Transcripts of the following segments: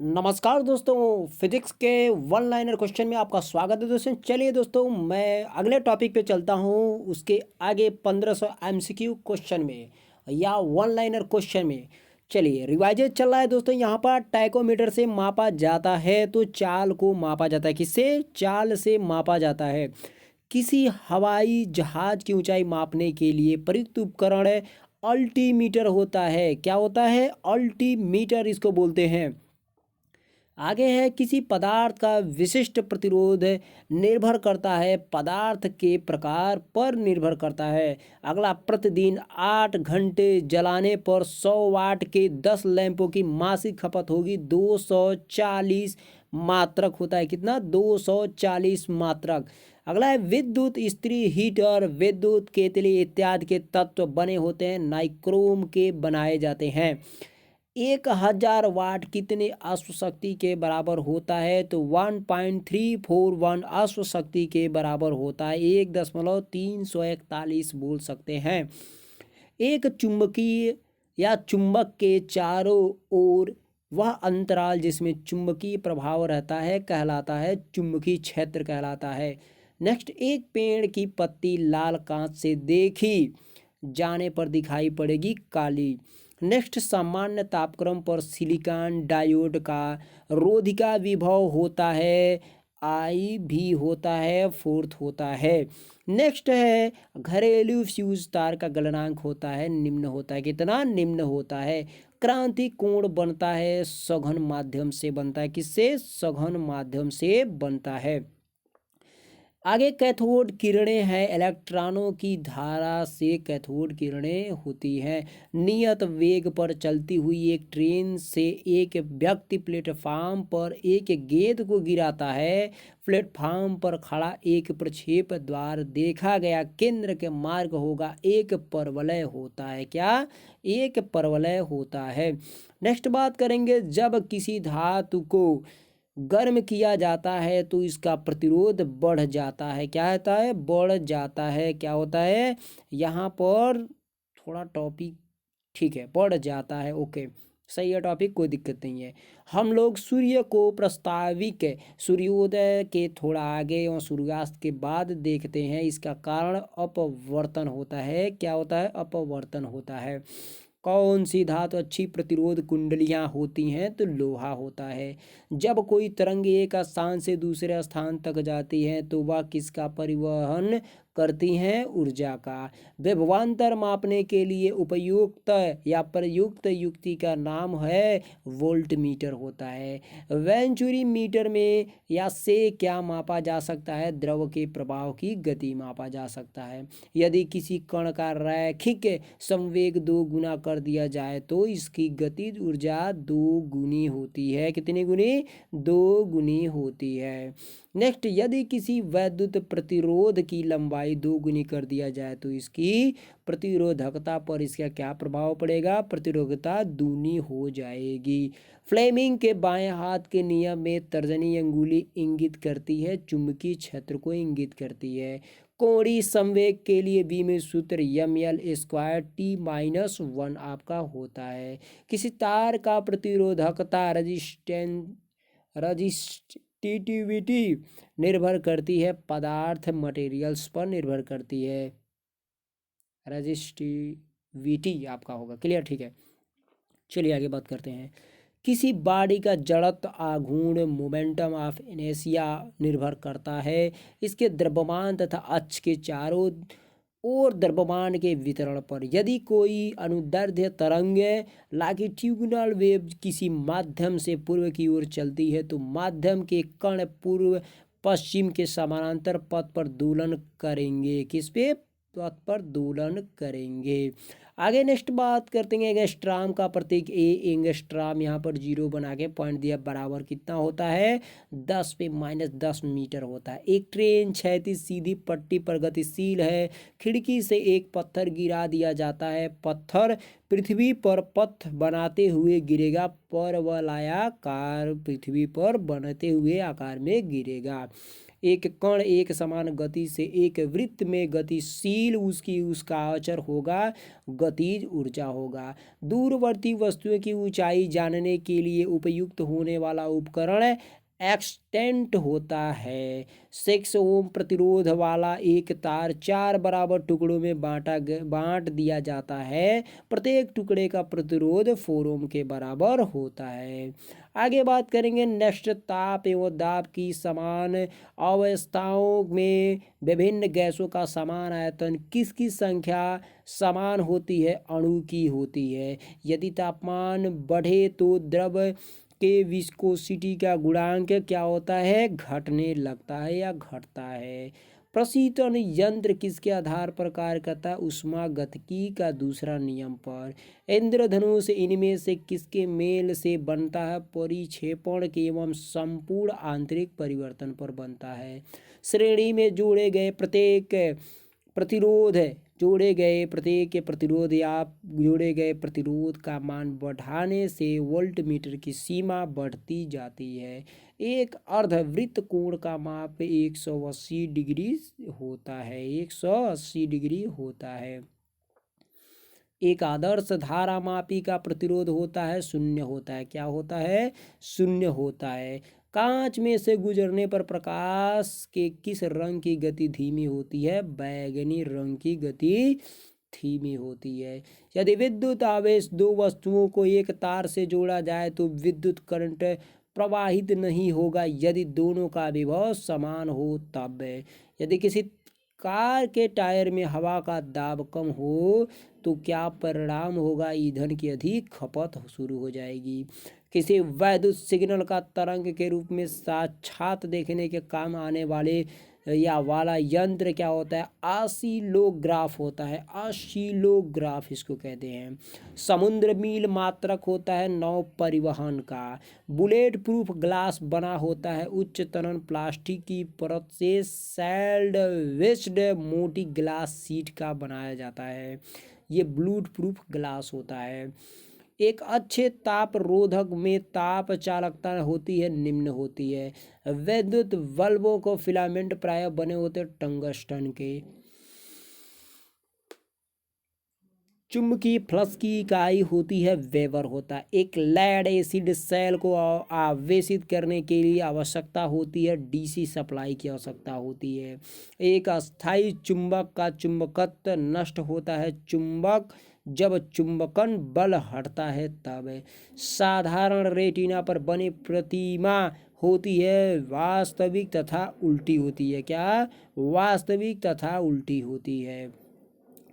नमस्कार दोस्तों, फिजिक्स के वन लाइनर क्वेश्चन में आपका स्वागत है दोस्तों। चलिए दोस्तों, मैं अगले टॉपिक पे चलता हूँ। उसके आगे 1500 एमसीक्यू क्वेश्चन में या वन लाइनर क्वेश्चन में। चलिए, रिवाइज चल रहा है दोस्तों। यहाँ पर टाइकोमीटर से मापा जाता है, तो चाल को मापा जाता है। किससे? चाल से मापा जाता है। किसी हवाई जहाज की ऊंचाई मापने के लिए प्रयुक्त उपकरण अल्टीमीटर होता है। क्या होता है? अल्टीमीटर इसको बोलते हैं। आगे है, किसी पदार्थ का विशिष्ट प्रतिरोध निर्भर करता है, पदार्थ के प्रकार पर निर्भर करता है। अगला, प्रतिदिन 8 घंटे जलाने पर 100 वाट के 10 लैंपों की मासिक खपत होगी 240 मात्रक होता है। कितना? 240 मात्रक। अगला है, विद्युत इस्त्री, हीटर, विद्युत केतली इत्यादि के तत्व बने होते हैं, नाइक्रोम के बनाए जाते हैं। 1000 वाट कितने अश्व शक्ति के बराबर होता है? तो 1.341 अश्व शक्ति के बराबर होता है। 1.341 बोल सकते हैं। एक चुंबकीय या चुंबक के चारों ओर वह अंतराल जिसमें चुंबकीय प्रभाव रहता है कहलाता है चुंबकीय क्षेत्र कहलाता है। नेक्स्ट, एक पेड़ की पत्ती लाल कांच से देखी जाने पर दिखाई पड़ेगी काली। नेक्स्ट, सामान्य तापक्रम पर सिलिकॉन डायोड का रोधिका विभव होता है, आई भी होता है, फोर्थ होता है। नेक्स्ट है, घरेलू फ्यूज तार का गलनांक होता है, निम्न होता है। कितना? निम्न होता है। क्रांति कोण बनता है सघन माध्यम से बनता है। किससे? सघन माध्यम से बनता है। आगे, कैथोड किरणें हैं, इलेक्ट्रॉनों की धारा से कैथोड किरणें होती हैं। नियत वेग पर चलती हुई एक ट्रेन से एक व्यक्ति प्लेटफार्म पर एक गेंद को गिराता है। प्लेटफार्म पर खड़ा एक प्रक्षेप द्वार देखा गया केंद्र के मार्ग होगा, एक परवलय होता है। क्या? एक परवलय होता है। नेक्स्ट बात करेंगे, जब किसी धातु को गर्म किया जाता है तो इसका प्रतिरोध बढ़ जाता है। क्या होता है? बढ़ जाता है। क्या होता है? यहाँ पर थोड़ा टॉपिक ठीक है, बढ़ जाता है। ओके, सही है टॉपिक, कोई दिक्कत नहीं है। हम लोग सूर्य को प्रस्ताविक सूर्योदय के थोड़ा आगे और सूर्यास्त के बाद देखते हैं। इसका कारण अपवर्तन होता है। क्या होता है? अपवर्तन होता है। कौन सी धातु अच्छी प्रतिरोध कुंडलियां होती हैं? तो लोहा होता है। जब कोई तरंग एक स्थान से दूसरे स्थान तक जाती है तो वह किसका परिवहन करती हैं? ऊर्जा का। विभवांतर मापने के लिए उपयुक्त या प्रयुक्त युक्ति का नाम है वोल्टमीटर होता है। वेंचुरी मीटर में या से क्या मापा जा सकता है? द्रव के प्रवाह की गति मापा जा सकता है। यदि किसी कण का रैखिक संवेग 2 गुना कर दिया जाए तो इसकी गतिज ऊर्जा 2 गुनी होती है। कितनी गुनी? 2 गुनी होती है। नेक्स्ट, यदि किसी वैद्युत प्रतिरोध की लंबाई 2 गुनी कर दिया जाए तो इसकी प्रतिरोधकता पर इसका क्या प्रभाव पड़ेगा? प्रतिरोधकता दूनी हो जाएगी। फ्लेमिंग के बाएं हाथ के नियम में तर्जनी अंगुली इंगित करती है, चुंबकीय क्षेत्र को इंगित करती है। कोणीय संवेग के लिए बीम सूत्र ml² T-1 आपका होता है। किसी तार का प्रतिरोधकता रजिस्टिविटी निर्भर करती है, पदार्थ मटेरियल्स पर निर्भर करती है। रजिस्टिविटी आपका होगा। क्लियर? ठीक है, चलिए आगे बात करते हैं। किसी बॉडी का जड़त्व आघूर्ण मोमेंटम ऑफ इनर्शिया निर्भर करता है इसके द्रव्यमान तथा अक्ष के चारों ओर द्रव्यमान के वितरण पर। यदि कोई अनुदैर्ध्य तरंग लॉन्गिट्यूडिनल वेव किसी माध्यम से पूर्व की ओर चलती है तो माध्यम के कण पूर्व पश्चिम के समानांतर पथ पर दोलन करेंगे। किस पे? पथ पर दोलन करेंगे। आगे नेक्स्ट बात करते हैं एंगस्ट्राम का प्रतीक ए। एंगस्ट्राम यहाँ पर 0 बना के पॉइंट दिया, बराबर कितना होता है? 10 पे -10 मीटर होता है। एक ट्रेन क्षैतिज सीधी पट्टी पर गतिशील है। खिड़की से एक पत्थर गिरा दिया जाता है। पत्थर पृथ्वी पर पथ बनाते हुए गिरेगा, परवलयाकार पृथ्वी पर बनते हुए आकार में गिरेगा। एक कण एक समान गति से एक वृत्त में गतिशील उसका अचर होगा, गतिज ऊर्जा होगा। दूरवर्ती वस्तुओं की ऊंचाई जानने के लिए उपयुक्त होने वाला उपकरण एक्सटेंट होता है। 6 ओम प्रतिरोध वाला एक तार 4 बराबर टुकड़ों में बांट दिया जाता है। प्रत्येक टुकड़े का प्रतिरोध 4 ओम के बराबर होता है। आगे बात करेंगे नेक्स्ट, ताप एवं दाब की समान अवस्थाओं में विभिन्न गैसों का समान आयतन किसकी संख्या समान होती है? अणु की होती है। यदि तापमान बढ़े तो द्रव के विस्कोसिटी का गुणांक क्या होता है? घटने लगता है या घटता है। प्रशीतन यंत्र किसके आधार पर कार्य करता है? ऊष्मागतिकी का दूसरा नियम पर। इंद्रधनुष इनमें से किसके मेल से बनता है? परिक्षेपण के एवं संपूर्ण आंतरिक परिवर्तन पर बनता है। श्रेणी में जोड़े गए प्रतिरोध का मान बढ़ाने से वोल्टमीटर की सीमा बढ़ती जाती है। एक अर्धवृत्त कोण का माप 180 डिग्री होता है। 180 डिग्री होता है। एक आदर्श धारामापी का प्रतिरोध होता है, शून्य होता है। क्या होता है? शून्य होता है। कांच में से गुजरने पर प्रकाश के किस रंग की गति धीमी होती है? बैंगनी रंग की गति धीमी होती है। यदि विद्युत आवेश दो वस्तुओं को एक तार से जोड़ा जाए तो विद्युत करंट प्रवाहित नहीं होगा यदि दोनों का विभव समान हो तब। यदि किसी कार के टायर में हवा का दाब कम हो तो क्या परिणाम होगा? ईंधन की अधिक खपत शुरू हो जाएगी। किसी वैद्युत सिग्नल का तरंग के रूप में साक्षात देखने के काम आने वाले वाला यंत्र क्या होता है? ऑसिलोग्राफ होता है। ऑसिलोग्राफ इसको कहते हैं। समुद्र मील मात्रक होता है नौ परिवहन का। बुलेट प्रूफ ग्लास बना होता है उच्च तनन प्लास्टिक की परत से सैल्डवेज्ड मोटी ग्लास शीट का बनाया जाता है। ये बुलेट प्रूफ ग्लास होता है। एक अच्छे ताप रोधक में ताप चालकता होती है निम्न होती है। वैद्युत बल्बों को फिलामेंट प्राय बने होते टंगस्टन के। चुंबकीय फ्लक्स की इकाई होती है वेबर होता है। एक लेड एसिड सेल को आवेशित करने के लिए आवश्यकता होती है डीसी सप्लाई की आवश्यकता होती है। एक अस्थायी चुंबक का चुंबकत्व नष्ट होता है जब चुंबकन बल हटता है तब। साधारण रेटिना पर बनी प्रतिमा होती है वास्तविक तथा उल्टी होती है। क्या? वास्तविक तथा उल्टी होती है।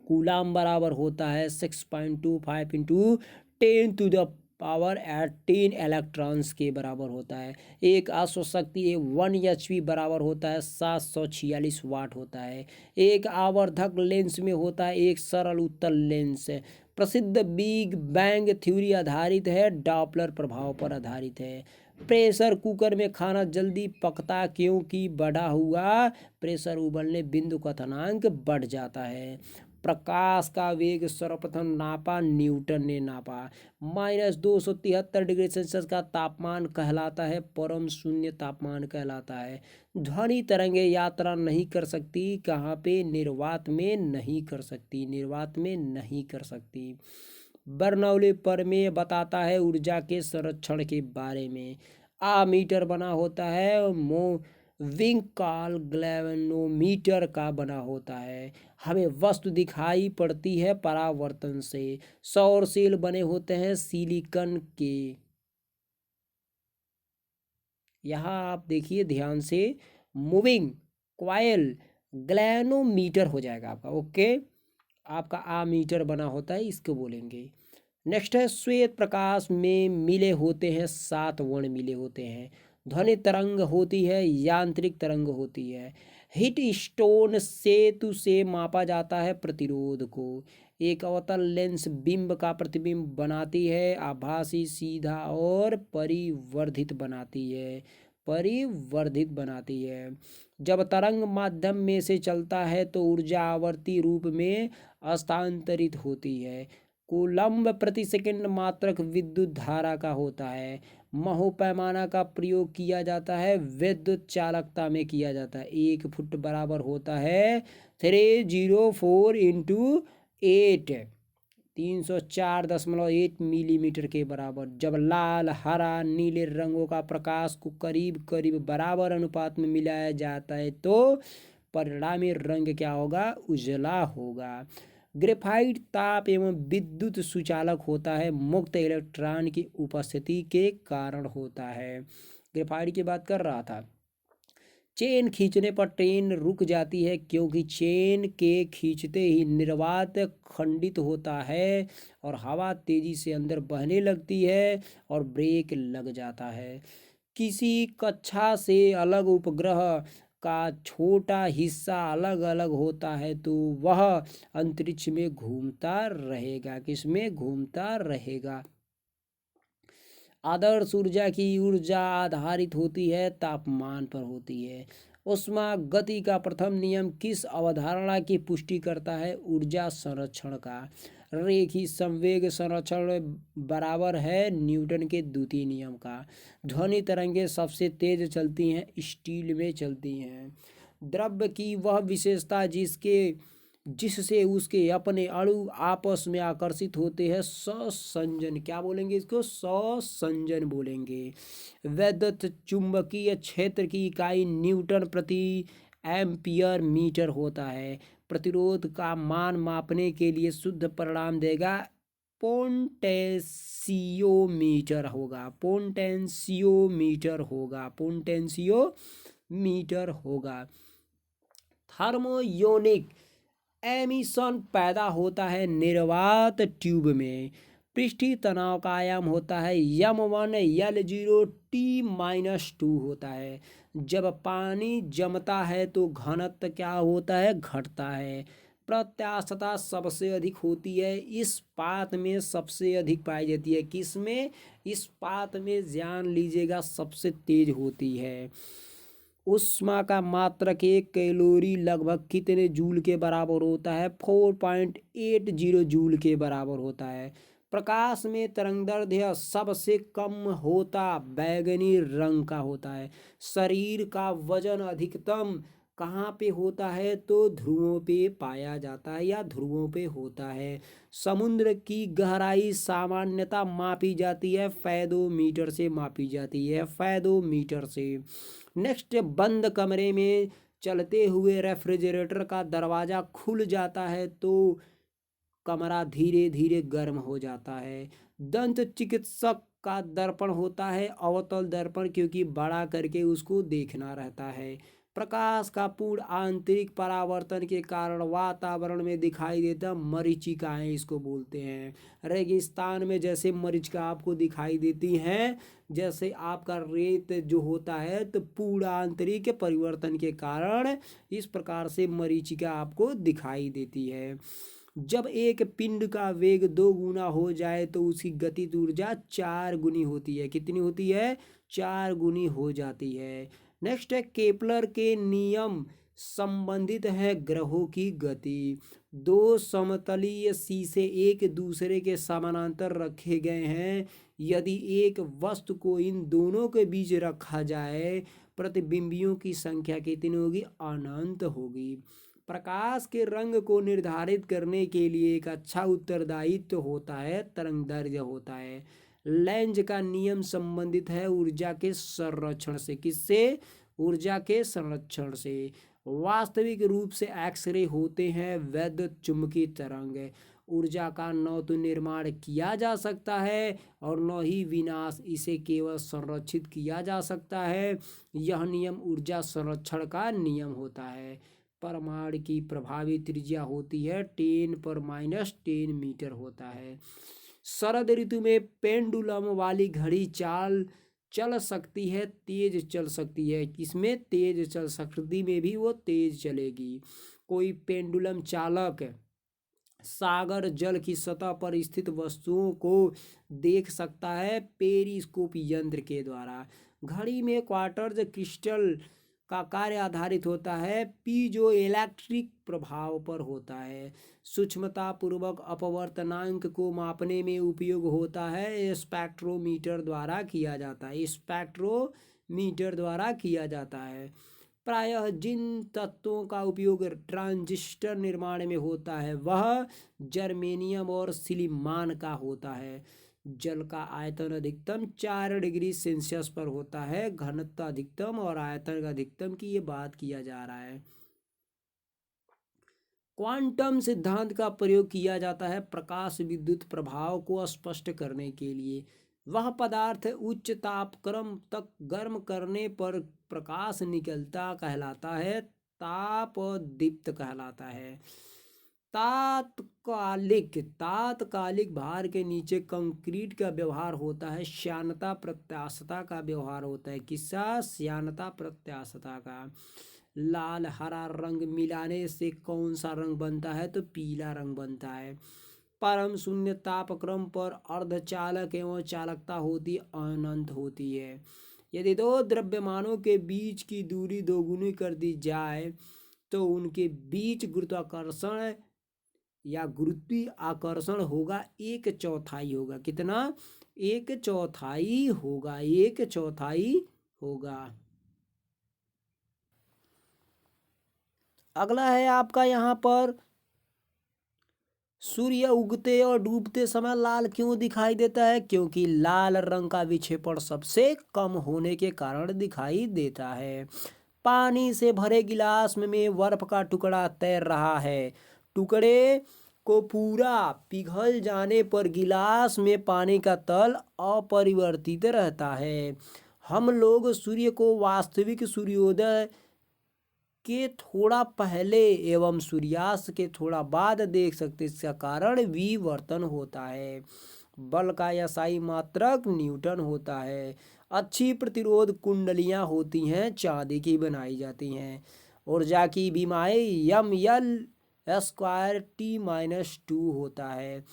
कूलाम बराबर होता है 6.25 इंटू 10⁻18 इलेक्ट्रॉन्स के बराबर होता है। एक अश्वशक्ति 1 HP बराबर होता है 746 वाट होता है। एक आवर्धक लेंस में होता है एक सरल उत्तल लेंस। प्रसिद्ध बिग बैंग थ्योरी आधारित है डॉपलर प्रभाव पर आधारित है। प्रेशर कुकर में खाना जल्दी पकता क्योंकि बढ़ा हुआ प्रेशर उबलने बिंदु क्वथनांक बढ़ जाता है। प्रकाश का वेग सर्वप्रथम नापा न्यूटन ने नापा। -273 डिग्री सेल्सियस का तापमान कहलाता है परम शून्य तापमान कहलाता है। ध्वनि तरंगे यात्रा नहीं कर सकती कहाँ पे? निर्वात में नहीं कर सकती। निर्वात में नहीं कर सकती। बर्नौली प्रमेय बताता है ऊर्जा के संरक्षण के बारे में। मीटर बना होता है मूविंग कॉइल गैल्वेनोमीटर का बना होता है। हमें वस्तु दिखाई पड़ती है परावर्तन से। सौर सेल बने होते हैं सिलिकॉन के। यहाँ आप देखिए ध्यान से, मूविंग कॉइल गैल्वेनोमीटर हो जाएगा आपका। ओके, आपका मीटर बना होता है इसको बोलेंगे। नेक्स्ट है श्वेत प्रकाश में मिले होते हैं 7 वर्ण मिले होते हैं। ध्वनि तरंग होती है यांत्रिक तरंग होती है। हिट स्टोन सेतु से मापा जाता है प्रतिरोध को। एक अवतल लेंस बिंब का प्रतिबिंब बनाती है आभासी सीधा और परिवर्धित बनाती है। जब तरंग माध्यम में से चलता है तो ऊर्जा आवर्ती रूप में हस्तांतरित होती है। कूलम्ब प्रति सेकंड मात्रक विद्युत धारा का होता है। महो पैमाना का प्रयोग किया जाता है विद्युत चालकता में किया जाता है। 1 फुट बराबर होता है 304 इंटू 8 304.8 मिलीमीटर के बराबर। जब लाल हरा नीले रंगों का प्रकाश को करीब करीब बराबर अनुपात में मिलाया जाता है तो परिणामी रंग क्या होगा? उजला होगा। ग्रेफाइट ताप एवं विद्युत सुचालक होता है, मुक्त इलेक्ट्रॉन की उपस्थिति के कारण होता है। ग्रेफाइट की बात कर रहा था। चेन खींचने पर ट्रेन रुक जाती है क्योंकि चेन के खींचते ही निर्वात खंडित होता है और हवा तेजी से अंदर बहने लगती है और ब्रेक लग जाता है। किसी कक्षा से अलग उपग्रह का छोटा हिस्सा अलग अलग होता है तो वह अंतरिक्ष में घूमता रहेगा। किसमें घूमता रहेगा? आदर्श ऊर्जा की ऊर्जा आधारित होती है, तापमान पर होती है। ऊष्मा गति का प्रथम नियम किस अवधारणा की पुष्टि करता है? ऊर्जा संरक्षण का। रेखी संवेग संरक्षण बराबर है न्यूटन के द्वितीय नियम का। ध्वनि तरंगें सबसे तेज चलती हैं, स्टील में चलती हैं। द्रव्य की वह विशेषता जिससे उसके अपने अणु आपस में आकर्षित होते हैं, सहसंजन। क्या बोलेंगे इसको? सहसंजन बोलेंगे। वैद्युत चुंबकीय क्षेत्र की इकाई न्यूटन प्रति एम्पियर मीटर होता है। प्रतिरोध का मान मापने के लिए शुद्ध परिणाम देगा पोटेंशियोमीटर होगा। पोटेंशियोमीटर होगा। थर्मोयोनिक एमिशन पैदा होता है निर्वात ट्यूब में। पृष्ठीय तनाव का आयाम होता है m1 L0 T-2 होता है। जब पानी जमता है तो घनत्व क्या होता है? घटता है। प्रत्यास्थता सबसे अधिक होती है इस्पात में सबसे अधिक पाई जाती है। किसमें? इस्पात में जान लीजिएगा सबसे तेज होती है। ऊष्मा का मात्रक 1 कैलोरी लगभग कितने जूल के बराबर होता है? 4.80 जूल के बराबर होता है। प्रकाश में तरंगदैर्ध्य सबसे कम होता बैंगनी रंग का होता है। शरीर का वजन अधिकतम कहाँ पे होता है? तो ध्रुवों पे पाया जाता है या ध्रुवों पे होता है। समुद्र की गहराई सामान्यतः मापी जाती है फैदोमीटर से मापी जाती है, फैदोमीटर से। नेक्स्ट, बंद कमरे में चलते हुए रेफ्रिजरेटर का दरवाज़ा खुल जाता है तो कमरा धीरे धीरे गर्म हो जाता है। दंत चिकित्सक का दर्पण होता है अवतल दर्पण, क्योंकि बड़ा करके उसको देखना रहता है। प्रकाश का पूर्ण आंतरिक परावर्तन के कारण वातावरण में दिखाई देता मरीचिकाएं इसको बोलते हैं। रेगिस्तान में जैसे मरीचिका आपको दिखाई देती हैं, जैसे आपका रेत जो होता है, तो पूर्ण आंतरिक परिवर्तन के कारण इस प्रकार से मरीचिका आपको दिखाई देती है। जब एक पिंड का वेग 2 गुना हो जाए तो उसकी गतिज ऊर्जा 4 गुनी होती है। कितनी होती है? 4 गुनी हो जाती है। नेक्स्ट है केपलर के नियम संबंधित है ग्रहों की गति। 2 समतलीय शीशे एक दूसरे के समानांतर रखे गए हैं। यदि एक वस्तु को इन दोनों के बीच रखा जाए, प्रतिबिंबियों की संख्या कितनी होगी? अनंत होगी। प्रकाश के रंग को निर्धारित करने के लिए एक अच्छा उत्तरदायित्व होता है तरंगदैर्ध्य होता है। लेंज का नियम संबंधित है ऊर्जा के संरक्षण से। किससे? ऊर्जा के संरक्षण से। वास्तविक रूप से एक्सरे होते हैं वैद्युत चुंबकीय तरंग। ऊर्जा का न तो निर्माण किया जा सकता है और न ही विनाश, इसे केवल संरक्षित किया जा सकता है। यह नियम ऊर्जा संरक्षण का नियम होता है। परमाणु की प्रभावी त्रिज्या होती है 10⁻10 मीटर होता है। शरद ऋतु में पेंडुलम वाली घड़ी चल सकती है, तेज चल सकती है। किसमें? तेज चल, सर्दी में भी वो तेज चलेगी। कोई पेंडुलम चालक सागर जल की सतह पर स्थित वस्तुओं को देख सकता है पेरिस्कोप यंत्र के द्वारा। घड़ी में क्वार्ट्ज क्रिस्टल का कार्य आधारित होता है, पीजो इलेक्ट्रिक प्रभाव पर होता है। सूक्ष्मता पूर्वक अपवर्तनांक को मापने में उपयोग होता है, स्पेक्ट्रोमीटर द्वारा किया जाता है। स्पेक्ट्रोमीटर द्वारा किया जाता है। प्रायः जिन तत्वों का उपयोग ट्रांजिस्टर निर्माण में होता है वह जर्मेनियम और सिलिकॉन का होता है। जल का आयतन अधिकतम 4 डिग्री सेल्सियस पर होता है। घनत्व अधिकतम और आयतन का अधिकतम की ये बात किया जा रहा है। क्वांटम सिद्धांत का प्रयोग किया जाता है प्रकाश विद्युत प्रभाव को स्पष्ट करने के लिए। वह पदार्थ उच्च तापक्रम तक गर्म करने पर प्रकाश निकलता कहलाता है, तापदीप्त कहलाता है। तात्कालिक भार के नीचे कंक्रीट का व्यवहार होता है। श्यानता प्रत्यास्थता का व्यवहार होता है। किसका? श्यानता प्रत्यास्थता का। लाल हरा रंग मिलाने से कौन सा रंग बनता है? तो पीला रंग बनता है। परम शून्य तापक्रम पर अर्धचालक एवं चालकता होती अनंत होती है। यदि दो द्रव्यमानों के बीच की दूरी दोगुनी कर दी जाए तो उनके बीच गुरुत्वाकर्षण या गुरुत्वीय आकर्षण होगा 1/4 होगा। कितना? 1/4 होगा। 1/4 होगा। अगला है आपका यहाँ पर, सूर्य उगते और डूबते समय लाल क्यों दिखाई देता है? क्योंकि लाल रंग का विक्षेपण सबसे कम होने के कारण दिखाई देता है। पानी से भरे गिलास में बर्फ का टुकड़ा तैर रहा है। टुकड़े को पूरा पिघल जाने पर गिलास में पानी का तल अपरिवर्तित रहता है। हम लोग सूर्य को वास्तविक सूर्योदय के थोड़ा पहले एवं सूर्यास्त के थोड़ा बाद देख सकते हैं। इसका कारण विवर्तन होता है। बल का SI मात्रक न्यूटन होता है। अच्छी प्रतिरोध कुंडलियां होती हैं, चांदी की बनाई जाती हैं। ऊर्जा की विमाएं mL²T-2 होता है।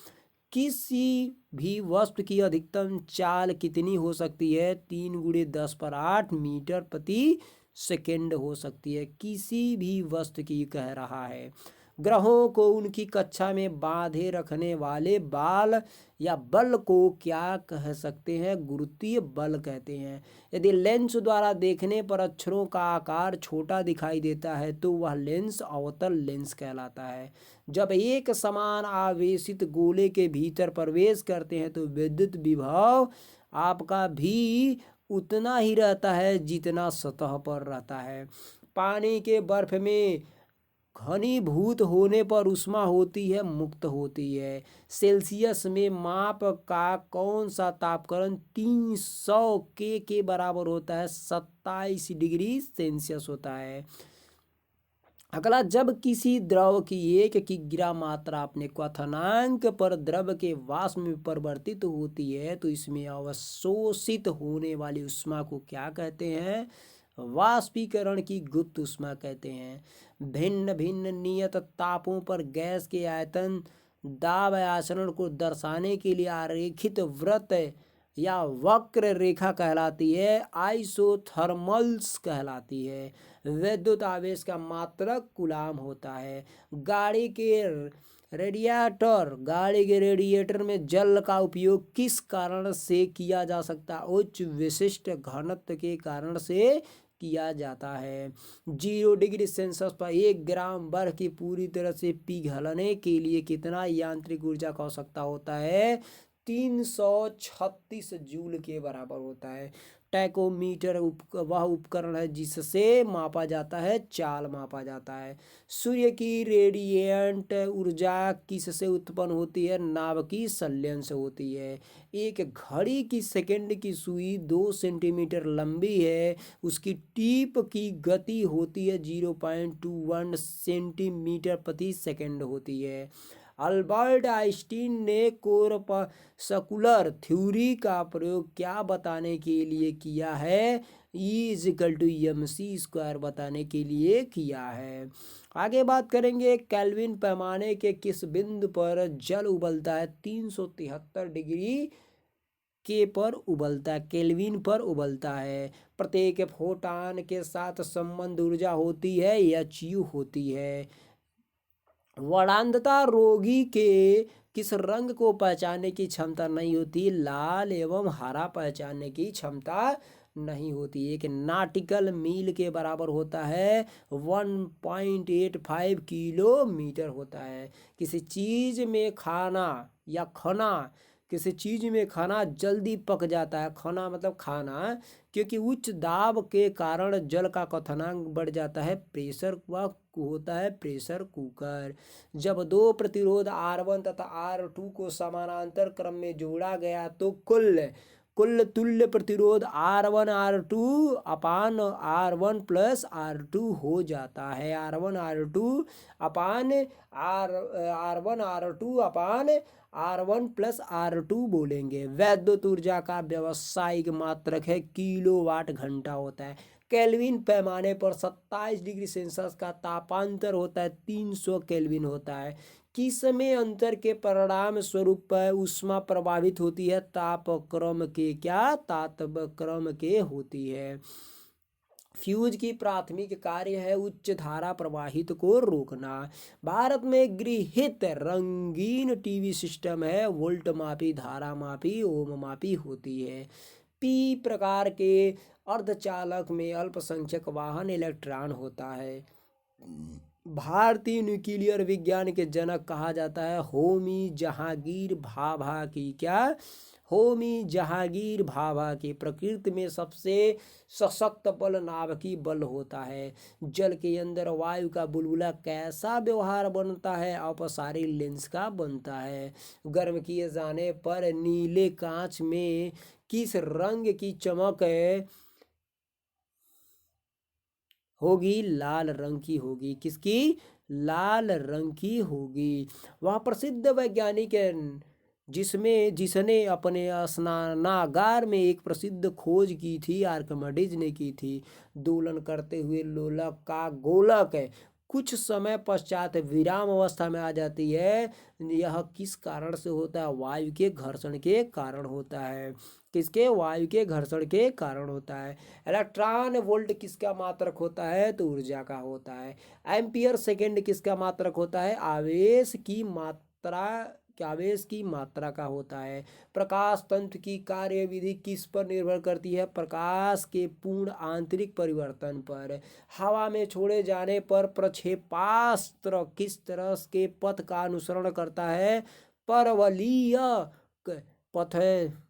किसी भी वस्तु की अधिकतम चाल कितनी हो सकती है? 3 × 10⁸ मीटर प्रति सेकेंड हो सकती है। किसी भी वस्तु की कह रहा है। ग्रहों को उनकी कक्षा में बांधे रखने वाले बाल या बल को क्या कह सकते हैं? गुरुत्वीय बल कहते हैं। यदि लेंस द्वारा देखने पर अक्षरों का आकार छोटा दिखाई देता है तो वह लेंस अवतल लेंस कहलाता है। जब एक समान आवेशित गोले के भीतर प्रवेश करते हैं तो विद्युत विभव आपका भी उतना ही रहता है जितना सतह पर रहता है। पानी के बर्फ में घनीभूत होने पर ऊष्मा होती है, मुक्त होती है। सेल्सियस में माप का कौन सा तापक्रम 300 के बराबर होता है? 27 डिग्री सेल्सियस होता है। अगला, जब किसी द्रव की 1 किग्रा मात्रा अपने क्वथनांक पर द्रव के वाष्प में परिवर्तित होती है तो इसमें अवशोषित होने वाली ऊष्मा को क्या कहते हैं? वाष्पीकरण की गुप्त ऊष्मा कहते हैं। भिन्न भिन्न नियत तापों पर गैस के आयतन दाब आचरण को दर्शाने के लिए आरेखित वृत्त या वक्र रेखा कहलाती है, आइसोथर्मल्स कहलाती है। विद्युत आवेश का मात्रक कूलाम होता है। गाड़ी के रेडिएटर में जल का उपयोग किस कारण से किया जा सकता है? उच्च विशिष्ट घनत्व के कारण से किया जाता है। 0 डिग्री सेल्सियस पर 1 ग्राम बर्फ की पूरी तरह से पिघलने के लिए कितना यांत्रिक ऊर्जा का आवश्यकता होता है? 336 जूल के बराबर होता है। टैकोमीटर वह उपकरण है जिससे मापा जाता है, चाल मापा जाता है। सूर्य की रेडिएंट ऊर्जा किससे उत्पन्न होती है? नाभिकीय संलयन से होती है। एक घड़ी की सेकंड की सुई 2 सेंटीमीटर लंबी है, उसकी टीप की गति होती है 0.21 सेंटीमीटर प्रति सेकंड होती है। अल्बर्ट आइंस्टीन ने कोरपस्कुलर थ्योरी का प्रयोग क्या बताने के लिए किया है? E=mc² बताने के लिए किया है। आगे बात करेंगे, केल्विन पैमाने के किस बिंदु पर जल उबलता है? 373 डिग्री के पर उबलता है, केल्विन पर उबलता है। प्रत्येक फोटॉन के साथ संबंध ऊर्जा होती है एचयू होती है। वर्णांधता रोगी के किस रंग को पहचानने की क्षमता नहीं होती? लाल एवं हरा पहचानने की क्षमता नहीं होती। एक नाटिकल मील के बराबर होता है 1.85 किलोमीटर होता है। किसी चीज में खाना या खाना, किसी चीज में खाना जल्दी पक जाता है, खाना मतलब खाना, क्योंकि उच्च दाब के कारण जल का क्वथनांक बढ़ जाता है। प्रेशर वह होता है प्रेशर कुकर। जब दो प्रतिरोध R1 तथा R2 को समानांतर क्रम में जोड़ा गया तो कुल तुल्य प्रतिरोध R1 R2 अपान R1 प्लस R2 हो जाता है। R1 R2 अपान R1 R2 अपान R1 प्लस R2 बोलेंगे। वैद्युत ऊर्जा का व्यावसायिक मात्रक है किलोवाट घंटा होता है। केल्विन पैमाने पर 27 डिग्री सेल्सियस का तापांतर होता है 300 केल्विन होता है। किसमें अंतर के परिणाम स्वरूप ऊष्मा प्रभावित होती है? तापक्रम के तापक्रम के होती है। फ्यूज की प्राथमिक कार्य है उच्च धारा प्रवाहित को रोकना। भारत में गृहीत रंगीन टीवी सिस्टम है वोल्ट मापी, धारा मापी, ओम मापी होती है। पी प्रकार के अर्धचालक में अल्पसंख्यक वाहन इलेक्ट्रॉन होता है। भारतीय न्यूक्लियर विज्ञान के जनक कहा जाता है होमी जहांगीर भाभा की। क्या? होमी जहांगीर भाभा की। प्रकृति में सबसे सशक्त बल नाभिकीय बल होता है। जल के अंदर वायु का बुलबुला कैसा व्यवहार बनता है? अपसारी लेंस का बनता है। गर्म किए जाने पर नीले कांच में किस रंग की चमक होगी? लाल रंग की होगी। किसकी? लाल रंग की होगी। वह प्रसिद्ध वैज्ञानिक है जिसने अपने स्नानागार में एक प्रसिद्ध खोज की थी, आर्किमिडीज ने की थी। दोलन करते हुए लोलक का गोलक कुछ समय पश्चात विराम अवस्था में आ जाती है। यह किस कारण से होता है? वायु के घर्षण के कारण होता है। किसके? वायु के घर्षण के कारण होता है। इलेक्ट्रॉन वोल्ट किसका मात्रक होता है? तो ऊर्जा का होता है। एम्पियर सेकेंड किसका मात्रक होता है? आवेश की मात्रा का होता है। प्रकाश तंत्र की कार्यविधि किस पर निर्भर करती है? प्रकाश के पूर्ण आंतरिक परिवर्तन पर। हवा में छोड़े जाने पर प्रक्षेपास्त्र किस तरह के पथ का अनुसरण करता है? परवलयिक पथ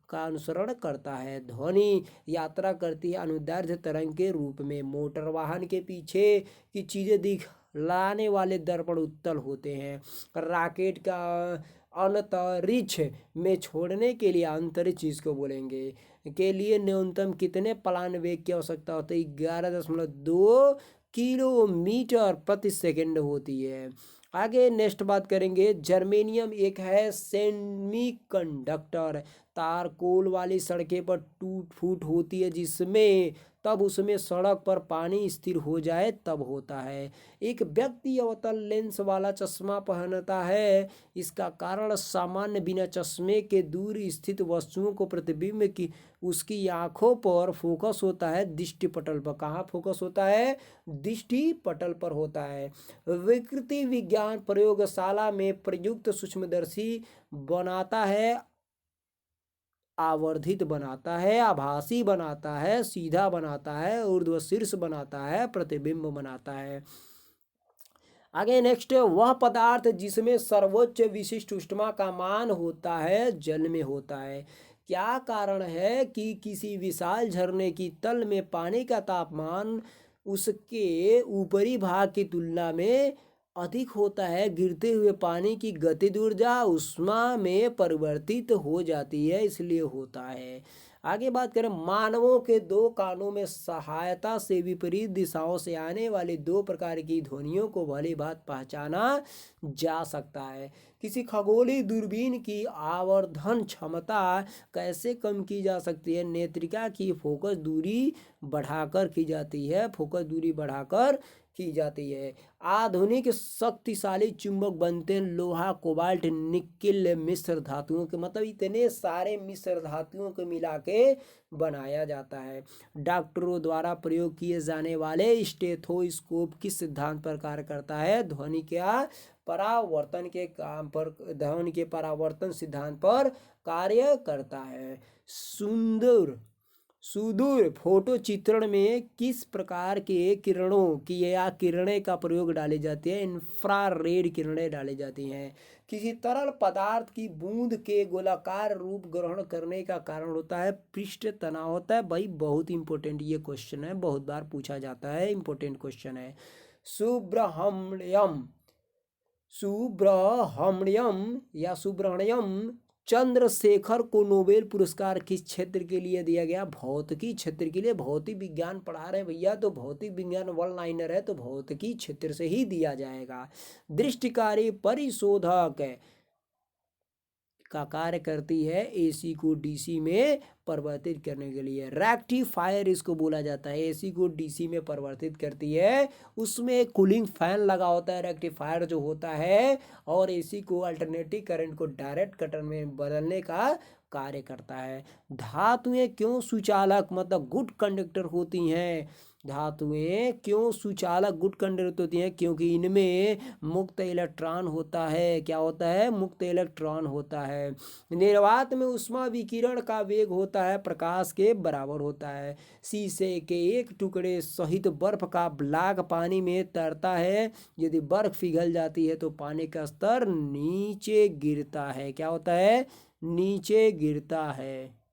का अनुसरण करता है। ध्वनि यात्रा करती है अनुदैर्ध्य तरंग के रूप में। मोटर वाहन के पीछे की चीजें दिखलाने वाले दर्पण उत्तल होते हैं। रॉकेट का अंतरिक्ष में छोड़ने के लिए अंतरिक्ष जिसको बोलेंगे के लिए न्यूनतम कितने प्लान वेग की आवश्यकता होती है? 11.2 किलोमीटर प्रति सेकंड होती है। आगे नेक्स्ट बात करेंगे। जर्मेनियम एक है सेमीकंडक्टर। तारकोल वाली सड़कें पर टूट फूट होती है जिसमें तब उसमें सड़क पर पानी स्थिर हो जाए तब होता है। एक व्यक्ति अवतल लेंस वाला चश्मा पहनता है। इसका कारण सामान्य बिना चश्मे के दूर स्थित वस्तुओं को प्रतिबिंब की उसकी आंखों पर फोकस होता है दृष्टि पटल पर। कहाँ फोकस होता है? दृष्टि पटल पर होता है। विकृति विज्ञान प्रयोगशाला में प्रयुक्त सूक्ष्मदर्शी बनाता है, आवर्धित बनाता है, आभासी बनाता है, सीधा बनाता है, ऊर्ध्वशीर्ष बनाता है, प्रतिबिंब बनाता है। आगे नेक्स्ट, वह पदार्थ जिसमें सर्वोच्च विशिष्ट ऊष्मा का मान होता है जल में होता है। क्या कारण है कि किसी विशाल झरने की तल में पानी का तापमान उसके ऊपरी भाग की तुलना में अधिक होता है? गिरते हुए पानी की गतिज ऊर्जा ऊष्मा में परिवर्तित हो जाती है, इसलिए होता है। आगे बात करें, मानवों के दो कानों में सहायता से विपरीत दिशाओं से आने वाली दो प्रकार की ध्वनियों को भली भांति पहचाना जा सकता है। किसी खगोलीय दूरबीन की आवर्धन क्षमता कैसे कम की जा सकती है? नेत्रिका की फोकस दूरी बढ़ाकर की जाती है। फोकस दूरी बढ़ाकर की जाती है। आधुनिक शक्तिशाली चुंबक बनते हैं लोहा, कोबाल्ट, निकिल मिश्र धातुओं के, मतलब इतने सारे मिश्र धातुओं को मिला के बनाया जाता है। डॉक्टरों द्वारा प्रयोग किए जाने वाले स्टेथोस्कोप किस सिद्धांत पर कार्य करता है? ध्वनि के परावर्तन सिद्धांत पर कार्य करता है। सुदूर फोटो चित्रण में किस प्रकार के किरणों की या किरणें का प्रयोग डाली जाती है? इंफ्रारेड किरणें डाली जाती हैं। किसी तरल पदार्थ की बूंद के गोलाकार रूप ग्रहण करने का कारण होता है पृष्ठ तनाव होता है। भाई बहुत इंपॉर्टेंट ये क्वेश्चन है, बहुत बार पूछा जाता है, इंपॉर्टेंट क्वेश्चन है। सुब्रह्मण्यम चंद्रशेखर को नोबेल पुरस्कार किस क्षेत्र के लिए दिया गया? भौतिकी क्षेत्र के लिए। भौतिक विज्ञान पढ़ा रहे भैया तो भौतिक विज्ञान वन लाइनर है तो भौतिकी क्षेत्र से ही दिया जाएगा। दृष्टिकारी परिशोधक का कार्य करती है एसी को डीसी में परिवर्तित करने के लिए। रेक्टिफायर इसको बोला जाता है, एसी को डीसी में परिवर्तित करती है। उसमें कूलिंग फैन लगा होता है रेक्टिफायर जो होता है, और एसी को अल्टरनेटिव करंट को डायरेक्ट करंट में बदलने का कार्य करता है। धातुएं क्यों सुचालक मतलब गुड कंडक्टर होती हैं? धातुएं क्यों सुचालक गुड कंडक्टर होती हैं? क्योंकि इनमें मुक्त इलेक्ट्रॉन होता है। क्या होता है? मुक्त इलेक्ट्रॉन होता है। निर्वात में ऊष्मा विकिरण का वेग होता है प्रकाश के बराबर होता है। शीशे के एक टुकड़े सहित बर्फ का ब्लॉक पानी में तैरता है। यदि बर्फ पिघल जाती है तो पानी का स्तर नीचे गिरता है। क्या होता है? नीचे गिरता है।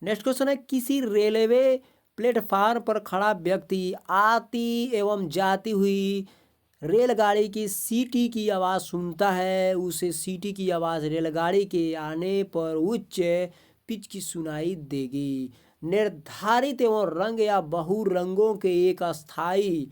नेक्स्ट क्वेश्चन है, किसी रेलवे प्लेटफार्म पर खड़ा व्यक्ति आती एवं जाती हुई रेलगाड़ी की सीटी की आवाज़ सुनता है। उसे सीटी की आवाज़ रेलगाड़ी के आने पर उच्च पिच की सुनाई देगी। निर्धारित एवं रंग या बहु रंगों के एक अस्थाई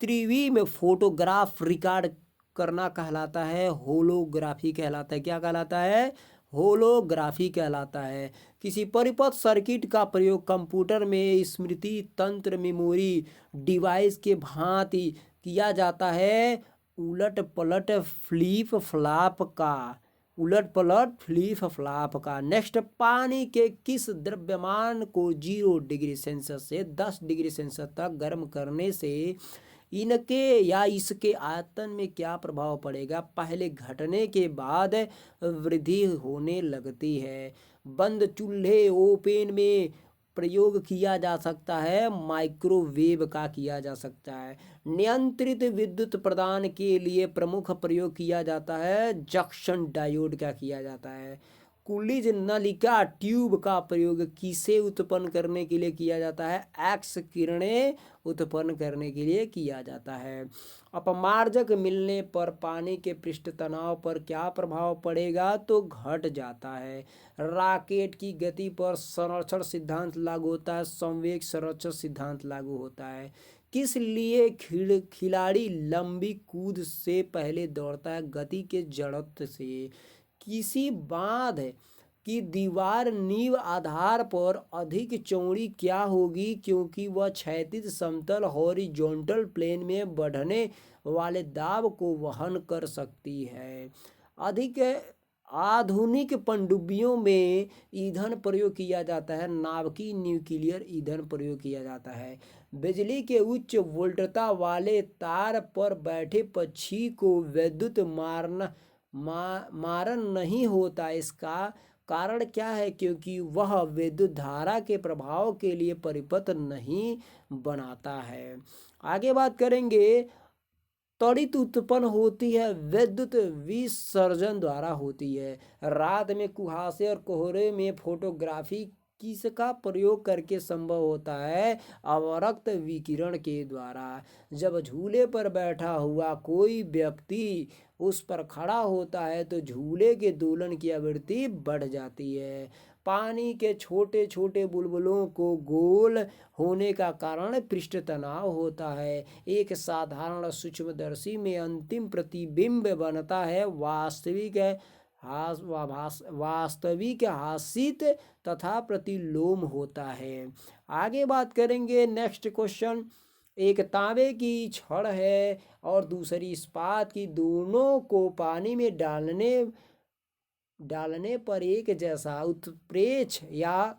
त्रिवी में फोटोग्राफ रिकॉर्ड करना कहलाता है होलोग्राफी कहलाता है। क्या कहलाता है? होलोग्राफी कहलाता है। किसी परिपथ सर्किट का प्रयोग कंप्यूटर में स्मृति तंत्र मेमोरी डिवाइस के भांति किया जाता है उलट पलट फ्लिप फ्लॉप का। नेक्स्ट, पानी के किस द्रव्यमान को 0 डिग्री सेल्सियस से 10 डिग्री सेल्सियस तक गर्म करने से इनके या इसके आयतन में क्या प्रभाव पड़ेगा? पहले घटने के बाद वृद्धि होने लगती है। बंद चूल्हे ओपन में प्रयोग किया जा सकता है, माइक्रोवेव का किया जा सकता है। नियंत्रित विद्युत प्रदान के लिए प्रमुख प्रयोग किया जाता है जंक्शन डायोड का किया जाता है। कुलिज नलिका ट्यूब का प्रयोग किसे उत्पन्न करने के लिए किया जाता है? एक्स किरणें उत्पन्न करने के लिए किया जाता है। अपमार्जक मिलने पर पानी के पृष्ठ तनाव पर क्या प्रभाव पड़ेगा? तो घट जाता है। रॉकेट की गति पर संरक्षण सिद्धांत लागू होता है, संवेग संरक्षण सिद्धांत लागू होता है। किस लिए खिलाड़ी लंबी कूद से पहले दौड़ता है? गति के जड़त्व से। किसी बांध की दीवार नींव आधार पर अधिक चौड़ी क्या होगी? क्योंकि वह क्षैतिज समतल हॉरिजॉन्टल प्लेन में बढ़ने वाले दाब को वहन कर सकती है। अधिक आधुनिक पनडुब्बियों में ईंधन प्रयोग किया जाता है, नाभिकीय न्यूक्लियर ईंधन प्रयोग किया जाता है। बिजली के उच्च वोल्टता वाले तार पर बैठे पक्षी को विद्युत मारन नहीं होता। इसका कारण क्या है? क्योंकि वह विद्युत धारा के प्रभाव के लिए परिपथ नहीं बनाता है। आगे बात करेंगे, त्वरित उत्पन्न होती है विद्युत विसर्जन द्वारा होती है। रात में कुहासे और कोहरे में फोटोग्राफी किसका प्रयोग करके संभव होता है? अवरक्त विकिरण के द्वारा। जब झूले पर बैठा हुआ कोई व्यक्ति उस पर खड़ा होता है तो झूले के दोलन की आवृत्ति बढ़ जाती है। पानी के छोटे छोटे बुलबुलों को गोल होने का कारण पृष्ठ तनाव होता है। एक साधारण सूक्ष्मदर्शी में अंतिम प्रतिबिंब बनता है वास्तविक वास्तविक हासित तथा प्रतिलोम होता है। आगे बात करेंगे नेक्स्ट क्वेश्चन। एक तांबे की छड़ है और दूसरी इस्पात की, दोनों को पानी में डालने पर एक जैसा उत्प्रेक्ष या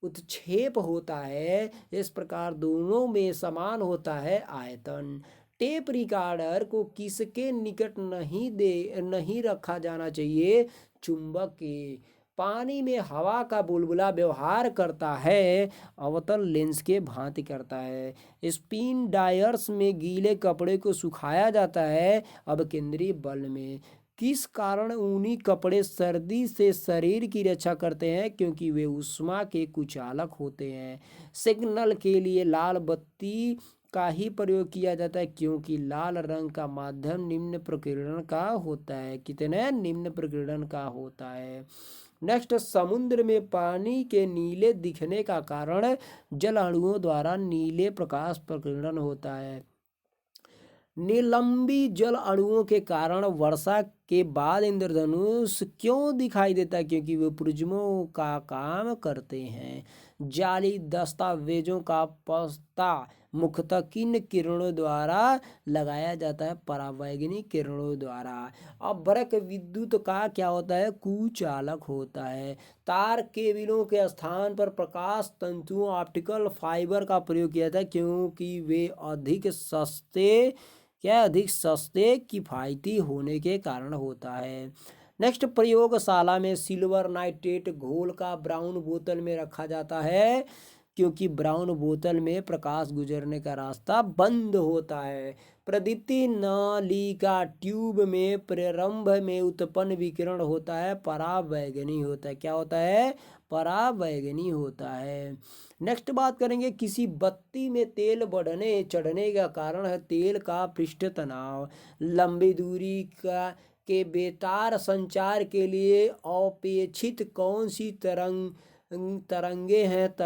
उत्क्षेप होता है। इस प्रकार दोनों में समान होता है आयतन। टेप रिकॉर्डर को किसके निकट नहीं रखा जाना चाहिए? चुंबक के। पानी में हवा का बुलबुला व्यवहार करता है, अवतल लेंस के भांति करता है। स्पिन ड्रायर्स में गीले कपड़े को सुखाया जाता है, अब केंद्रीय बल में। किस कारण ऊनी कपड़े सर्दी से शरीर की रक्षा करते हैं? क्योंकि वे ऊष्मा के कुचालक होते हैं। सिग्नल के लिए लाल बत्ती का ही प्रयोग किया जाता है, क्योंकि लाल रंग का माध्यम निम्न प्रकीर्णन का होता है। कितने निम्न प्रकीर्णन का होता है। नेक्स्ट, समुद्र में पानी के नीले दिखने का कारण जल अणुओं द्वारा नीले प्रकाश प्रकीर्णन होता है। निलंबी जल अणुओं के कारण वर्षा के बाद इंद्रधनुष क्यों दिखाई देता है? क्योंकि वे प्रिज्मों का काम करते हैं। जाली दस्तावेजों का पता मुख्यतः किन किरणों द्वारा लगाया जाता है? परावैंगनी किरणों द्वारा। अब वर्क विद्युत का क्या होता है? कुचालक होता है। तार केबलों के स्थान पर प्रकाश तंतुओं ऑप्टिकल फाइबर का प्रयोग किया जाता है, क्योंकि वे अधिक सस्ते किफायती होने के कारण होता है। नेक्स्ट, प्रयोगशाला में सिल्वर नाइट्रेट घोल का ब्राउन बोतल में रखा जाता है, क्योंकि ब्राउन बोतल में प्रकाश गुजरने का रास्ता बंद होता है। प्रदीप्ति नलिका ट्यूब में प्रारंभ में उत्पन्न विकिरण होता है, परावैंगनी होता है। क्या होता है? परावैंगनी होता है। नेक्स्ट बात करेंगे, किसी बत्ती में तेल बढ़ने चढ़ने का कारण है तेल का पृष्ठ तनाव। लंबी दूरी के बेतार संचार के लिए अपेक्षित कौन सी तरंगे हैं?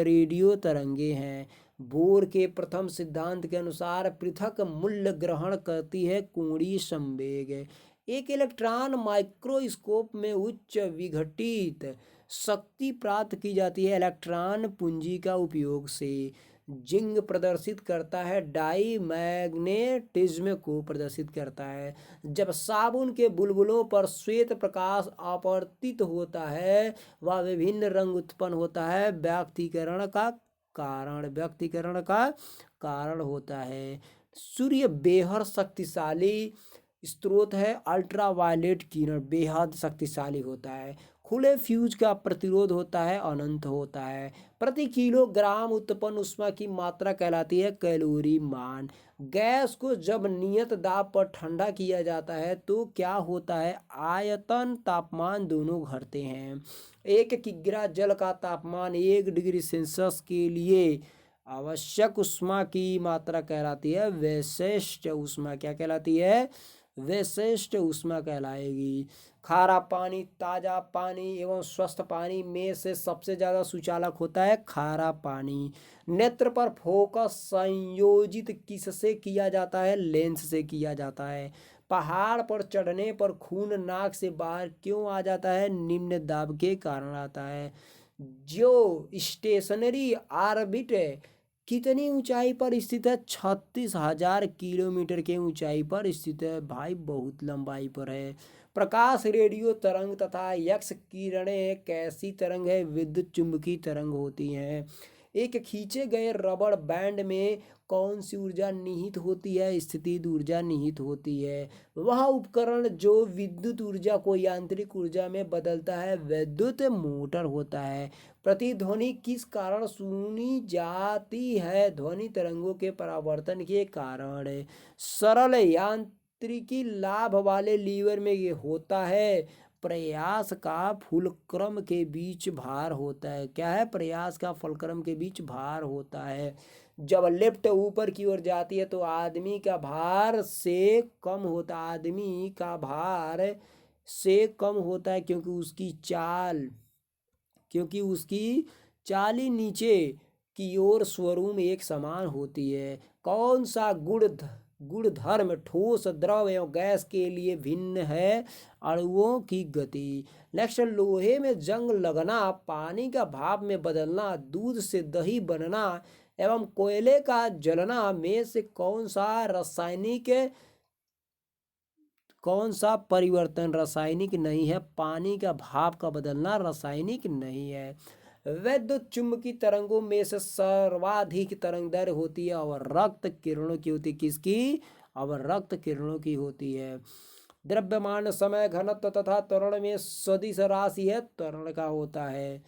रेडियो तरंगे हैं। बोर के प्रथम सिद्धांत के अनुसार पृथक मूल्य ग्रहण करती है कोणीय संवेग। एक इलेक्ट्रॉन माइक्रोस्कोप में उच्च विघटित शक्ति प्राप्त की जाती है इलेक्ट्रॉन पुंजी का उपयोग से। जिंक प्रदर्शित करता है डाई मैग्नेटिज्म को प्रदर्शित करता है। जब साबुन के बुलबुलों पर श्वेत प्रकाश आपतित होता है, वह विभिन्न रंग उत्पन्न होता है, व्यक्तीकरण का कारण होता है। सूर्य बेहद शक्तिशाली स्रोत है, अल्ट्रावायलेट किरण बेहद शक्तिशाली होता है। खुले फ्यूज का प्रतिरोध होता है, अनंत होता है। प्रति किलोग्राम उत्पन्न ऊष्मा की मात्रा कहलाती है कैलोरी मान। गैस को जब नियत दाब पर ठंडा किया जाता है तो क्या होता है? आयतन तापमान दोनों घटते हैं। 1 किग्रा जल का तापमान 1 डिग्री सेल्सियस के लिए आवश्यक ऊष्मा की मात्रा कहलाती है विशिष्ट ऊष्मा। क्या कहलाती है? विशिष्ट ऊष्मा कहलाएगी। खारा पानी, ताजा पानी एवं स्वस्थ पानी में से सबसे ज्यादा सुचालक होता है खारा पानी। नेत्र पर फोकस संयोजित किससे किया जाता है? लेंस से किया जाता है। पहाड़ पर चढ़ने पर खून नाक से बाहर क्यों आ जाता है? निम्न दाब के कारण आता है। जो स्टेशनरी ऑर्बिट कितनी ऊंचाई पर स्थित है? 36,000 किलोमीटर के ऊंचाई पर स्थित है। भाई बहुत लंबाई पर है। प्रकाश रेडियो तरंग तथा एक्स किरणें कैसी तरंग है? विद्युत चुंबकीय तरंग होती हैं। एक खींचे गए रबड़ बैंड में कौन सी ऊर्जा निहित होती है? स्थितिज ऊर्जा निहित होती है। वह उपकरण जो विद्युत ऊर्जा को यांत्रिक ऊर्जा में बदलता है विद्युत मोटर होता है। प्रतिध्वनि किस कारण सुनी जाती है? ध्वनि तरंगों के परावर्तन के कारण। सरल यांत्रिकी लाभ वाले लीवर में ये होता है प्रयास का फुलक्रम के बीच भार होता है। क्या है? प्रयास का फुलक्रम के बीच भार होता है। जब लिफ्ट ऊपर की ओर जाती है तो आदमी का भार से कम होता है, आदमी का भार से कम होता है, क्योंकि उसकी चाल नीचे की ओर स्वरूप एक समान होती है। कौन सा गुण गुणधर्म ठोस, द्रव एवं गैस के लिए भिन्न है अणुओं की गति। नेक्स्ट, लोहे में जंग लगना, पानी का भाप में बदलना, दूध से दही बनना एवं कोयले का जलना में से कौन सा परिवर्तन रासायनिक नहीं है? पानी का भाप का बदलना रासायनिक नहीं है। वैद्युत चुंबकीय तरंगों में से सर्वाधिक तरंग दैर्घ्य होती है अवरक्त किरणों की होती है। किसकी? अवरक्त किरणों की होती है। द्रव्यमान, समय, घनत्व तथा त्वरण में सदिश राशि है, त्वरण का होता है।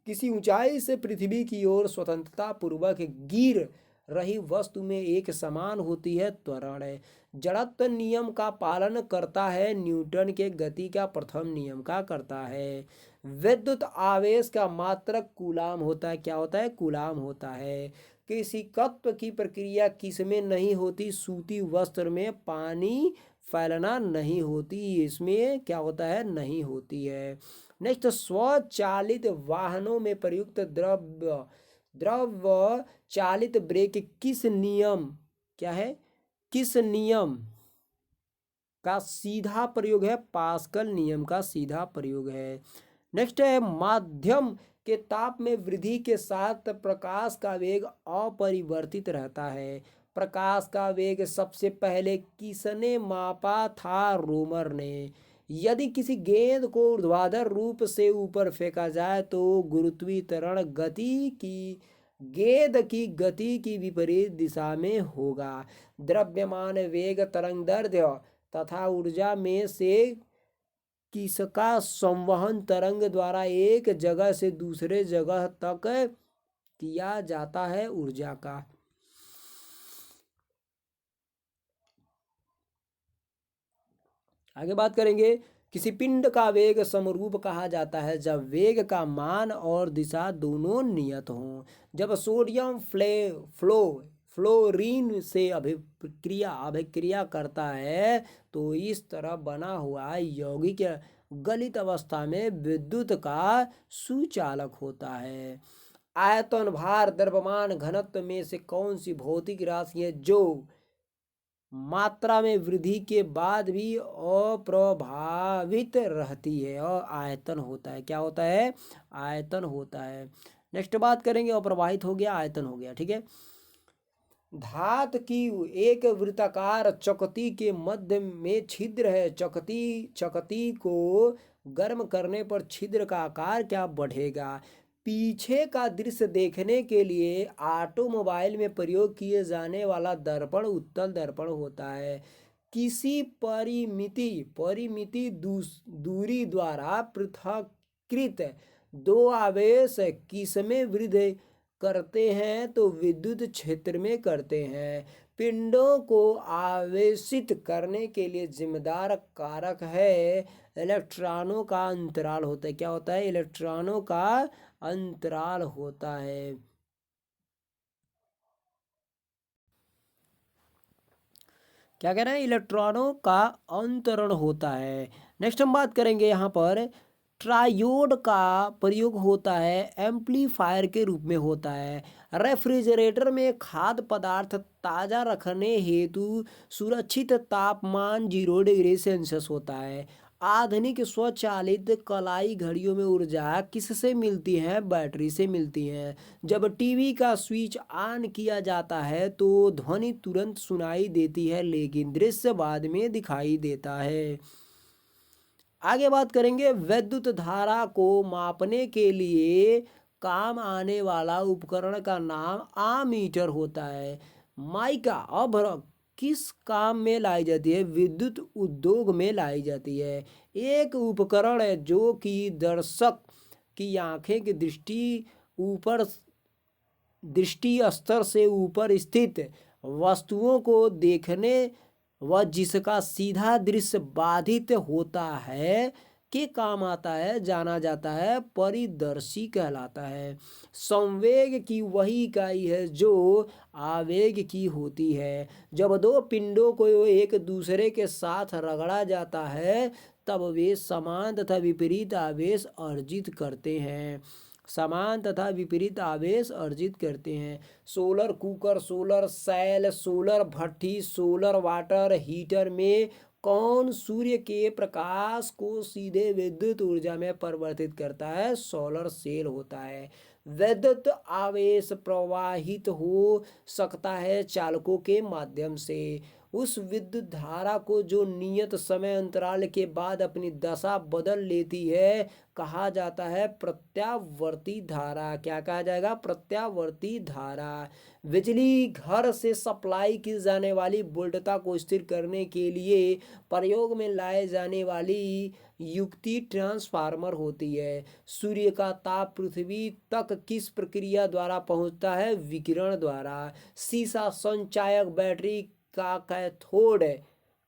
किसी ऊंचाई से पृथ्वी की ओर स्वतंत्रता पूर्वक गिर रही वस्तु में एक समान होती है, त्वरण है। जड़त्व नियम का पालन करता है, न्यूटन के गति का प्रथम नियम का करता है। विद्युत आवेश का मात्रक कूलाम होता है। क्या होता है? कूलाम होता है। किसी तत्व की प्रक्रिया किसमें नहीं होती? सूती वस्त्र में पानी फैलना नहीं होती, इसमें क्या होता है? नहीं होती है। नेक्स्ट, स्वचालित वाहनों में प्रयुक्त द्रव चालित ब्रेक किस नियम, क्या है, किस नियम का सीधा प्रयोग है? पास्कल नियम का सीधा प्रयोग है। नेक्स्ट है, माध्यम के ताप में वृद्धि के साथ प्रकाश का वेग अपरिवर्तित रहता है। प्रकाश का वेग सबसे पहले किसने मापा था? रोमर ने। यदि किसी गेंद को ऊर्ध्वाधर रूप से ऊपर फेंका जाए तो गुरुत्वाकर्षण गति की गेंद की गति की विपरीत दिशा में होगा। द्रव्यमान, वेग, तरंगदैर्घ्य तथा ऊर्जा में से किसका संवहन तरंग द्वारा एक जगह से दूसरे जगह तक किया जाता है? ऊर्जा का। आगे बात करेंगे, किसी पिंड का वेग समरूप कहा जाता है जब वेग का मान और दिशा दोनों नियत हों। जब सोडियम फ्लोरीन से अभिक्रिया करता है तो इस तरह बना हुआ यौगिक गलित अवस्था में विद्युत का सुचालक होता है। आयतन, भार, द्रव्यमान, घनत्व में से कौन सी भौतिक राशि है जो मात्रा में वृद्धि के बाद भी अप्रभावित रहती है? और आयतन होता है। क्या होता है? आयतन होता है। नेक्स्ट बात करेंगे, अप्रवाहित हो गया, आयतन हो गया, ठीक है। धातु की एक वृत्ताकार चकती के मध्य में छिद्र है। चकती को गर्म करने पर छिद्र का आकार क्या बढ़ेगा? पीछे का दृश्य देखने के लिए ऑटोमोबाइल में प्रयोग किए जाने वाला दर्पण उत्तल दर्पण होता है। किसी परिमिति दूरी द्वारा पृथक्कृत दो आवेश किसमें वृद्धि करते हैं? तो विद्युत क्षेत्र में करते हैं। पिंडों को आवेशित करने के लिए जिम्मेदार कारक है इलेक्ट्रॉनों का अंतराल होता है। क्या होता है? इलेक्ट्रॉनों का अंतराल होता है। क्या कह रहे हैं? इलेक्ट्रॉनों का अंतरण होता है। नेक्स्ट हम बात करेंगे यहाँ पर, ट्रायोड का प्रयोग होता है एम्पलीफायर के रूप में होता है। रेफ्रिजरेटर में खाद्य पदार्थ ताज़ा रखने हेतु सुरक्षित तापमान 0 डिग्री सेल्सियस होता है। आधुनिक स्वचालित कलाई घड़ियों में ऊर्जा किससे मिलती है? बैटरी से मिलती है। जब टीवी का स्विच ऑन किया जाता है तो ध्वनि तुरंत सुनाई देती है लेकिन दृश्य बाद में दिखाई देता है। आगे बात करेंगे, विद्युत धारा को मापने के लिए काम आने वाला उपकरण का नाम आमीटर होता है। माइका अभ्रक किस काम में लाई जाती है? विद्युत उद्योग में लाई जाती है। एक उपकरण है जो कि दर्शक की आंखें की दृष्टि स्तर से ऊपर स्थित वस्तुओं को देखने व जिसका सीधा दृश्य बाधित होता है के काम आता है, जाना जाता है, परिदर्शी कहलाता है। संवेग की वही इकाई है जो आवेग की होती है। जब दो पिंडों को एक दूसरे के साथ रगड़ा जाता है तब वे समान तथा विपरीत आवेश अर्जित करते हैं। समान तथा विपरीत आवेश अर्जित करते हैं। Solar cooker, solar cell, solar भट्ठी, सोलर वाटर हीटर में कौन सूर्य के प्रकाश को सीधे विद्युत ऊर्जा में परिवर्तित करता है? सोलर सेल होता है। विद्युत आवेश प्रवाहित हो सकता है चालकों के माध्यम से। उस विद्युत धारा को जो नियत समय अंतराल के बाद अपनी दशा बदल लेती है कहा जाता है प्रत्यावर्ती धारा। क्या कहा जाएगा? प्रत्यावर्ती धारा। बिजली घर से सप्लाई की जाने वाली वोल्टता को स्थिर करने के लिए प्रयोग में लाए जाने वाली युक्ति ट्रांसफार्मर होती है। सूर्य का ताप पृथ्वी तक किस प्रक्रिया द्वारा पहुंचता है? विकिरण द्वारा। शीशा संचायक बैटरी का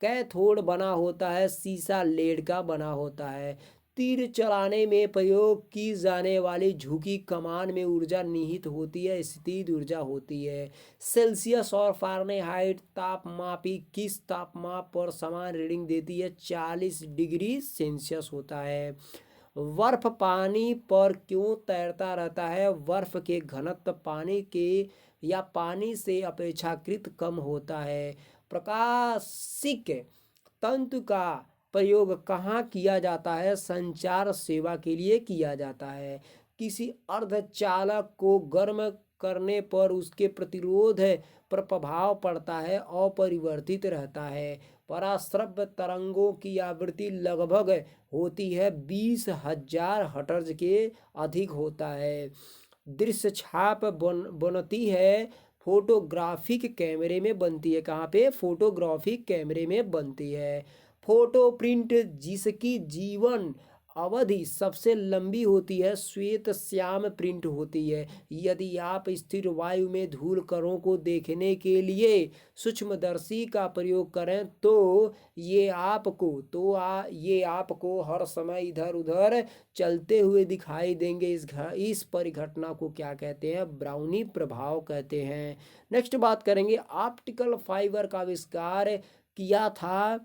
कैथोड बना होता है, शीशा लेड का बना होता है। तीर चलाने में प्रयोग की जाने वाली झुकी कमान में ऊर्जा निहित होती है, स्थित ऊर्जा होती है। सेल्सियस और फ़ारेनहाइट तापमापी किस तापमान पर समान रीडिंग देती है? 40 डिग्री सेल्सियस होता है। बर्फ पानी पर क्यों तैरता रहता है? बर्फ के घनत्व पानी के या पानी से अपेक्षाकृत कम होता है। प्रकाशिक तंतु का प्रयोग कहाँ किया जाता है? संचार सेवा के लिए किया जाता है। किसी अर्धचालक को गर्म करने पर उसके प्रतिरोध पर प्रभाव पड़ता है, अपरिवर्तित रहता है। पराश्रव्य तरंगों की आवृत्ति लगभग होती है 20,000 हर्ट्ज के अधिक होता है। दृश्य छाप बनती है फोटोग्राफिक कैमरे में बनती है। कहाँ पे? फोटोग्राफिक कैमरे में बनती है। फोटो प्रिंट जिसकी जीवन अवधि सबसे लंबी होती है श्वेत श्याम प्रिंट होती है। यदि आप स्थिर वायु में धूल कणों को देखने के लिए सूक्ष्मदर्शी का प्रयोग करें तो ये आपको हर समय इधर उधर चलते हुए दिखाई देंगे। इस परिघटना को क्या कहते हैं? ब्राउनी प्रभाव कहते हैं। नेक्स्ट बात करेंगे, ऑप्टिकल फाइबर का आविष्कार किया था,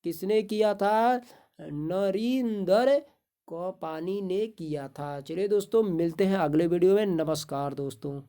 किसने किया था? नरेंद्र कौपानी ने किया था। चलिए दोस्तों, मिलते हैं अगले वीडियो में। नमस्कार दोस्तों।